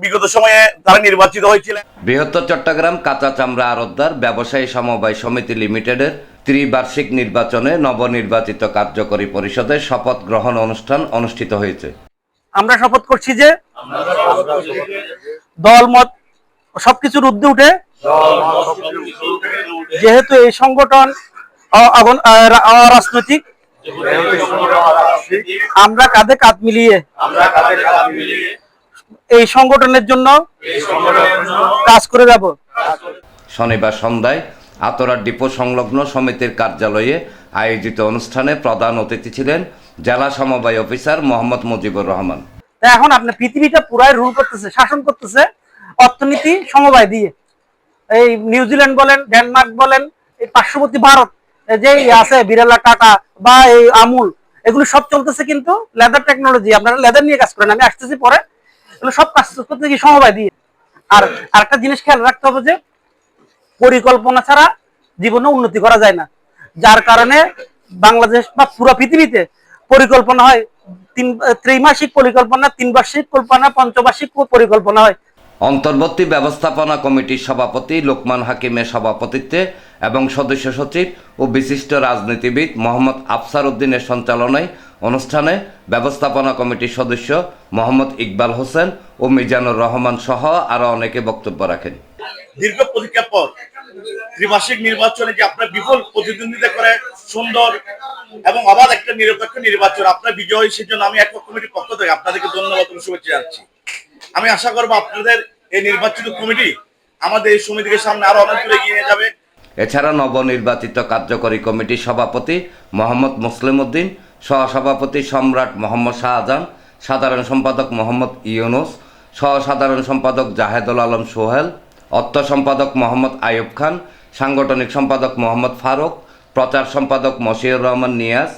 বিগত সময়ে তারা নির্বাচিত হয়েছিলেন। বৃহত্তর চট্টগ্রাম কাঁচা চামড়া আড়তদার ব্যবসায়ী সমবায় সমিতি লিমিটেডের ত্রিবার্ষিক নির্বাচনে নবনির্বাচিত কার্যকরী পরিষদের শপথ গ্রহণ অনুষ্ঠান অনুষ্ঠিত হয়েছে। আমরা শপথ করছি যে দলমত সবকিছুর ঊর্ধ্বে উঠে যেহেতু এই সংগঠন অরাজনৈতিক, আমরা কাঁধে কাঁধ মিলিয়ে এই সংগঠনের জন্য কাজ করে যাব। শনিবার সন্ধ্যায় আতরা ডিপো সংলগ্ন সমিতির কার্যালয়ে আয়োজিত অনুষ্ঠানে প্রধান অতিথি ছিলেন জেলা সমবায় অফিসার মোহাম্মদ মুজিবুর রহমান। এখন আপনি পৃথিবীটা পুরাই রুল করতেছে, শাসন করতেছে অর্থনীতি সমবায় দিয়ে। এই নিউজিল্যান্ড বলেন, ডেনমার্ক বলেন, এই পার্শ্ববর্তী ভারত যে আছে বিড়লা, টাটা বা এই আমুল, এগুলো সব চলতেছে কিন্তু লেদার টেকনোলজি। আপনারা লেদার নিয়ে কাজ করেন, আমি আসতেছি পরে। এগুলো সব কাজ করতে কি সমবায় দিয়ে। আর আরেকটা জিনিস খেয়াল রাখতে হবে যে পরিকল্পনা ছাড়া জীবনে উন্নতি করা যায় না। যার কারণে বাংলাদেশ বা পুরো পৃথিবীতে পরিকল্পনা হয় ত্রিমাসিক পরিকল্পনা, 3 বার্ষিক পরিকল্পনা, পঞ্চবার্ষিক পরিকল্পনা হয়। অন্তর্বর্তী ব্যবস্থাপনা কমিটির সভাপতি লোকমান হাকিমের সভাপতিত্বে এবং সদস্য সচিব ও বিশিষ্ট রাজনীতিবিদ মোহাম্মদ আফসার উদ্দিনের সঞ্চালনায় অনুষ্ঠানে ব্যবস্থাপনা কমিটির সদস্য মোহাম্মদ ইকবাল হোসেন ও মিজানুর রহমান সহ আরো অনেকে বক্তব্য রাখেন। দীর্ঘ প্রতীক্ষার পর ত্রিমাসিক নির্বাচনে যে আপনার বিপুল প্রতিদ্বন্দ্বিতা করে সুন্দর এবং অবাধ একটা নিরপেক্ষ নির্বাচন আপনার বিজয়, সেজন্য আমি একক কমিটির পক্ষ থেকে আপনাদেরকে ধন্যবাদ ও শুভেচ্ছা জানাচ্ছি। আমি আশা করবো আপনাদের এই নির্বাচিত কমিটি আমাদের এই সমিতিকে সামনে আরো অনেক দূরে এগিয়ে নিয়ে যাবে। এছাড়া নবনির্বাচিত কার্যকরী কমিটির সভাপতি মোহাম্মদ মুসলিম উদ্দিন, সহসভাপতি সম্রাট মোহাম্মদ শাহজাহান, সাধারণ সম্পাদক মোহাম্মদ ইউনুস, সহসাধারণ সম্পাদক জাহেদুল আলম সোহেল, অর্থ সম্পাদক মোহাম্মদ আইয়ুব খান, সাংগঠনিক সম্পাদক মোহাম্মদ ফারুক, প্রচার সম্পাদক মশিউর রহমান নিয়াজ,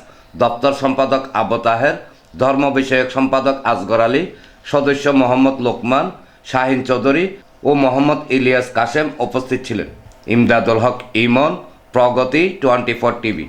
দপ্তর সম্পাদক আবু তাহের, ধর্ম বিষয়ক সম্পাদক আসগর আলী, সদস্য মোহাম্মদ লোকমান, শাহিন চৌধুরী ও মোহাম্মদ ইলিয়াস কাশেম উপস্থিত ছিলেন। ইমদাদুল হক ইমন, প্রগতি 24 টিভি।